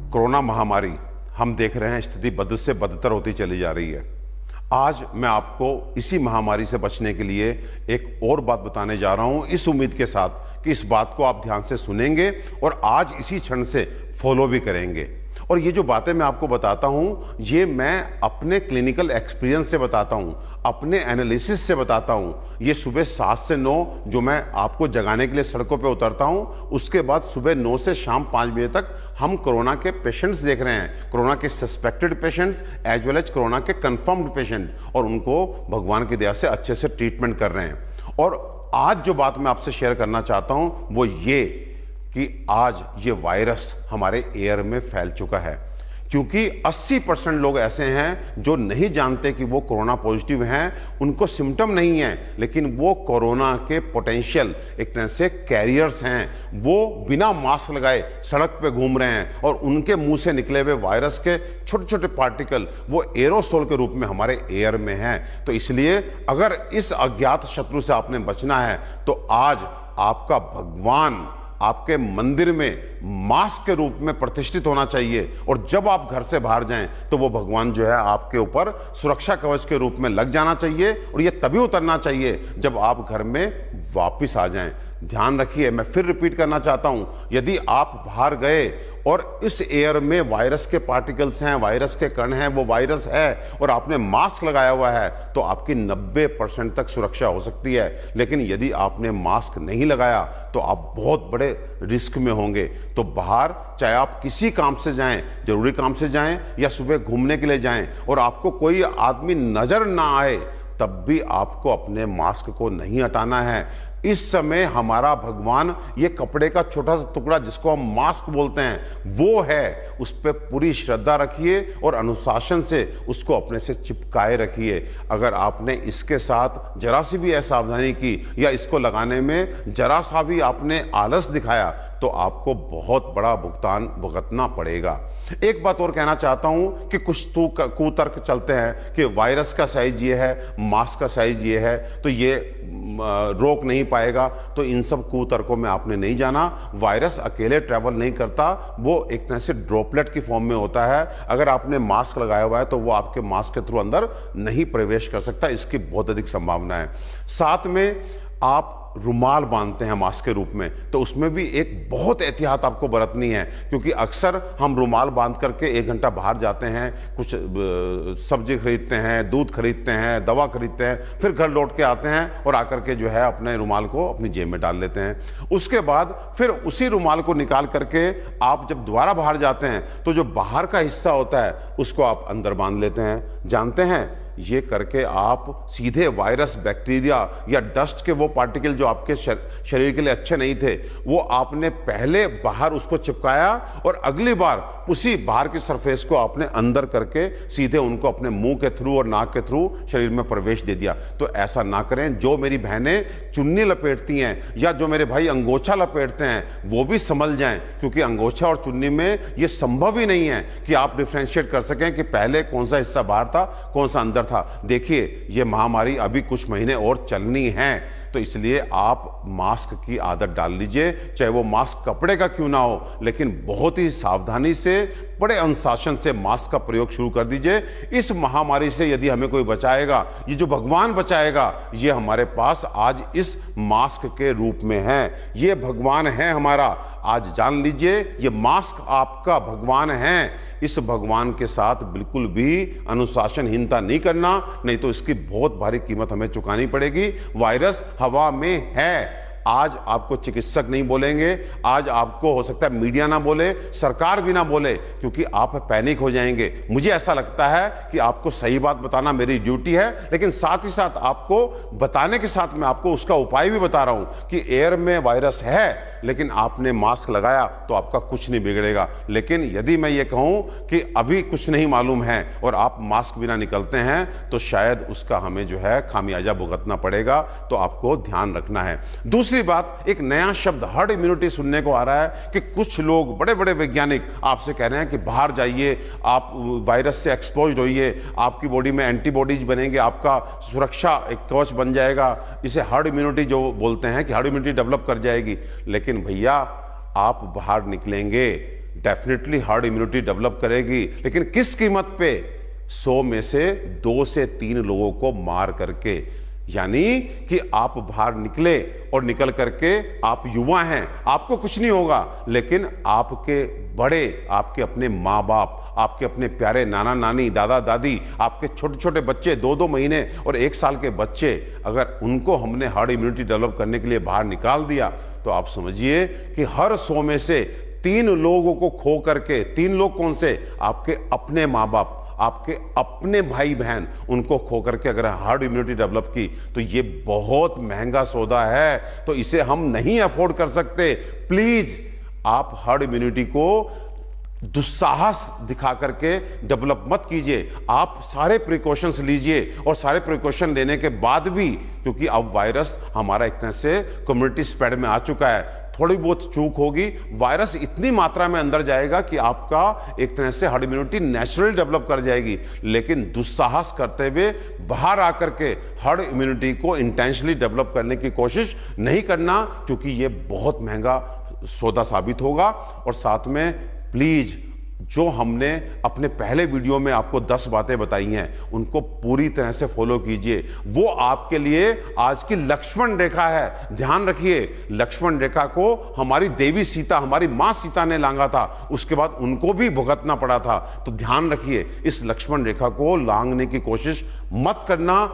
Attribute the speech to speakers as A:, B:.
A: Corona महामारी हम देख रहे हैं, स्थिति बद से बदतर होती चली जा रही है। आज मैं आपको इसी महामारी से बचने के लिए एक और बात बताने जा रहा हूं, इस उम्मीद के साथ कि इस बात को आप ध्यान से सुनेंगे और आज इसी क्षण से फॉलो भी करेंगे। और ये जो बातें मैं आपको बताता हूं, ये मैं अपने क्लिनिकल एक्सपीरियंस से बताता हूं, अपने एनालिसिस से बताता हूं। ये सुबह 7 से 9 जो मैं आपको जगाने के लिए सड़कों पे उतरता हूं, उसके बाद सुबह 9 से शाम 5 बजे तक हम कोरोना के पेशेंट्स देख रहे हैं, कोरोना के suspected patients as well as corona के कंफर्म्ड पेशेंट, और उनको भगवान की दया से अच्छे से ट्रीटमेंट कर रहे हैं। और आज जो बात मैं आपसे शेयर करना चाहता हूं वो ये कि आज ये वायरस हमारे एयर में फैल चुका है, क्योंकि 80% लोग ऐसे हैं जो नहीं जानते कि वो कोरोना पॉजिटिव हैं, उनको सिम्टम नहीं है, लेकिन वो कोरोना के पोटेंशियल एक तरह से कैरियर्स हैं। वो बिना मास्क लगाए सड़क पे घूम रहे हैं और उनके मुंह से निकले हुए वायरस के छोटे छोटे पार्टिकल वो एरोसोल के रूप में हमारे एयर में हैं। तो इसलिए अगर इस अज्ञात शत्रु से आपने बचना है तो आज आपका भगवान आपके मंदिर में मास्क के रूप में प्रतिष्ठित होना चाहिए, और जब आप घर से बाहर जाएं तो वो भगवान जो है आपके ऊपर सुरक्षा कवच के रूप में लग जाना चाहिए, और ये तभी उतरना चाहिए जब आप घर में वापस आ जाएं। ध्यान रखिए, मैं फिर रिपीट करना चाहता हूं, यदि आप बाहर गए और इस एयर में वायरस के पार्टिकल्स हैं, वायरस के कण हैं, वो वायरस है और आपने मास्क लगाया हुआ है तो आपकी 90% तक सुरक्षा हो सकती है। लेकिन यदि आपने मास्क नहीं लगाया तो आप बहुत बड़े रिस्क में होंगे। तो बाहर चाहे आप किसी काम से जाएं, जरूरी काम से जाएं या सुबह घूमने के लिए जाएं, और आपको कोई आदमी नजर ना आए, तब भी आपको अपने मास्क को नहीं हटाना है। इस समय हमारा भगवान ये कपड़े का छोटा सा टुकड़ा जिसको हम मास्क बोलते हैं वो है, उस पर पूरी श्रद्धा रखिए और अनुशासन से उसको अपने से चिपकाए रखिए। अगर आपने इसके साथ जरा सी भी असावधानी की या इसको लगाने में जरा सा भी आपने आलस दिखाया तो आपको बहुत बड़ा भुगतान भुगतना पड़ेगा। एक बात और कहना चाहता हूं कि कुछ कुतर्क चलते हैं कि वायरस का साइज ये है, मास्क का साइज ये है, तो ये रोक नहीं पाएगा। तो इन सब कुतर्कों में आपने नहीं जाना। वायरस अकेले ट्रैवल नहीं करता, वो एक तरह से ड्रॉपलेट की फॉर्म में होता है। अगर आपने मास्क लगाया हुआ है तो वो आपके मास्क के थ्रू अंदर नहीं प्रवेश कर सकता, इसकी बहुत अधिक संभावना है। साथ में आप रुमाल बांधते हैं मास्क के रूप में, तो उसमें भी एक बहुत एहतियात आपको बरतनी है, क्योंकि अक्सर हम रुमाल बांध करके 1 घंटा बाहर जाते हैं, कुछ सब्जी खरीदते हैं, दूध खरीदते हैं, दवा खरीदते हैं, फिर घर लौट के आते हैं और आकर के जो है अपने रुमाल को अपनी जेब में डाल लेते हैं। उसके बाद फिर उसी रुमाल को निकाल करके आप जब दोबारा बाहर जाते हैं तो जो बाहर का हिस्सा होता है उसको आप अंदर बांध लेते हैं। जानते हैं, ये करके आप सीधे वायरस, बैक्टीरिया या डस्ट के वो पार्टिकल जो आपके शरीर के लिए अच्छे नहीं थे, वो आपने पहले बाहर उसको चिपकाया और अगली बार उसी बाहर की सरफेस को आपने अंदर करके सीधे उनको अपने मुंह के थ्रू और नाक के थ्रू शरीर में प्रवेश दे दिया। तो ऐसा ना करें। जो मेरी बहनें चुन्नी लपेटती हैं या जो मेरे भाई अंगोछा लपेटते हैं वो भी संभल जाएं, क्योंकि अंगोछा और चुन्नी में ये संभव ही नहीं है कि आप डिफ्रेंशिएट कर सकें कि पहले कौन सा हिस्सा बाहर था, कौन सा अंदर था। देखिए, ये महामारी अभी कुछ महीने और चलनी है, तो इसलिए आप मास्क की आदत डाल लीजिए, चाहे वो मास्क कपड़े का क्यों ना हो, लेकिन बहुत ही सावधानी से, बड़े अनुशासन से मास्क का प्रयोग शुरू कर दीजिए। इस महामारी से यदि हमें कोई बचाएगा, ये जो भगवान बचाएगा, ये हमारे पास आज इस मास्क के रूप में है। ये भगवान है हमारा। आज जान लीजिए, ये मास्क आपका भगवान है। इस भगवान के साथ बिल्कुल भी अनुशासनहीनता नहीं करना, नहीं तो इसकी बहुत भारी कीमत हमें चुकानी पड़ेगी। वायरस हवा में है। आज आपको चिकित्सक नहीं बोलेंगे, आज आपको हो सकता है मीडिया ना बोले, सरकार भी ना बोले, क्योंकि आप पैनिक हो जाएंगे। मुझे ऐसा लगता है कि आपको सही बात बताना मेरी ड्यूटी है, लेकिन साथ ही साथ आपको बताने के साथ मैं आपको उसका उपाय भी बता रहा हूं कि एयर में वायरस है, लेकिन आपने मास्क लगाया तो आपका कुछ नहीं बिगड़ेगा। लेकिन यदि मैं ये कहूं कि अभी कुछ नहीं मालूम है और आप मास्क बिना निकलते हैं, तो शायद उसका हमें जो है खामियाजा भुगतना पड़ेगा। तो आपको ध्यान रखना है। दूसरी बात, एक नया शब्द हर्ड इम्यूनिटी सुनने को आ रहा है कि कुछ लोग, बड़े बड़े वैज्ञानिक आपसे कह रहे हैं कि बाहर जाइए, आप वायरस से एक्सपोज्ड होइए, आपकी बॉडी में एंटीबॉडीज बनेंगे, आपका सुरक्षा एक कवच बन जाएगा। इसे हर्ड इम्यूनिटी जो बोलते हैं कि हर्ड इम्यूनिटी डेवलप कर जाएगी। लेकिन भैया, आप बाहर निकलेंगे, डेफिनेटली हार्ड इम्यूनिटी डेवलप करेगी, लेकिन किस कीमत पे? 100 में से 2 से 3 लोगों को मार करके। यानी कि आप बाहर निकले और निकल करके, आप युवा हैं, आपको कुछ नहीं होगा, लेकिन आपके बड़े, आपके अपने माँ बाप, आपके अपने प्यारे नाना नानी, दादा दादी, आपके छोटे छोटे बच्चे, 2-2 महीने और 1 साल के बच्चे, अगर उनको हमने हार्ड इम्यूनिटी डेवलप करने के लिए बाहर निकाल दिया, तो आप समझिए कि हर 100 में से 3 लोगों को खो करके, 3 लोग कौन से? आपके अपने माँ बाप, आपके अपने भाई बहन, उनको खो करके अगर हार्ड इम्यूनिटी डेवलप की, तो ये बहुत महंगा सौदा है, तो इसे हम नहीं अफोर्ड कर सकते। प्लीज आप हार्ड इम्यूनिटी को दुस्साहस दिखा करके डेवलप मत कीजिए। आप सारे प्रिकॉशंस लीजिए, और सारे प्रिकॉशन लेने के बाद भी, क्योंकि अब वायरस हमारा एक तरह से कम्युनिटी स्प्रेड में आ चुका है, थोड़ी बहुत चूक होगी, वायरस इतनी मात्रा में अंदर जाएगा कि आपका एक तरह से हार्ड इम्यूनिटी नेचुरली डेवलप कर जाएगी। लेकिन दुस्साहस करते हुए बाहर आकर के हार्ड इम्यूनिटी को इंटेंशनली डेवलप करने की कोशिश नहीं करना, क्योंकि ये बहुत महंगा सौदा साबित होगा। और साथ में प्लीज, जो हमने अपने पहले वीडियो में आपको 10 बातें बताई हैं, उनको पूरी तरह से फॉलो कीजिए। वो आपके लिए आज की लक्ष्मण रेखा है। ध्यान रखिए, लक्ष्मण रेखा को हमारी देवी सीता, हमारी मां सीता ने लांघा था, उसके बाद उनको भी भुगतना पड़ा था। तो ध्यान रखिए, इस लक्ष्मण रेखा को लांघने की कोशिश मत करना।